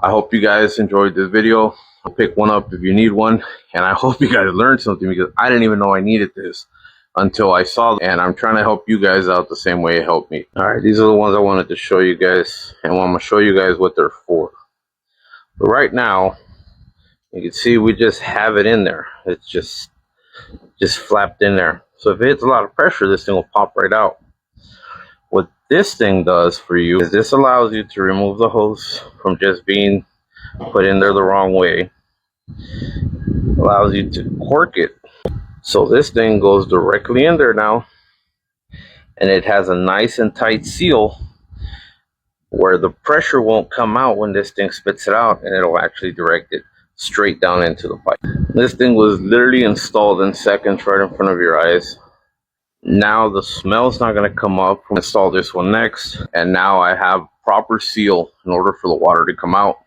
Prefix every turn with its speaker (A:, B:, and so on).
A: I hope you guys enjoyed this video. I'll pick one up if you need one, and I hope you guys learned something, because I didn't even know I needed this until I saw it, and I'm trying to help you guys out the same way it helped me. All right, these are the ones I wanted to show you guys, and I'm going to show you guys what they're for. But right now, you can see we just have it in there. It's just flapped in there. So if it hits a lot of pressure, this thing will pop right out. What this thing does for you is this allows you to remove the hose from just being put in there the wrong way. It allows you to cork it. So this thing goes directly in there now, and it has a nice and tight seal where the pressure won't come out when this thing spits it out, and it'll actually direct it straight down into the pipe. This thing was literally installed in seconds right in front of your eyes. Now the smell's not going to come up. I'll install this one next, and now I have proper seal in order for the water to come out.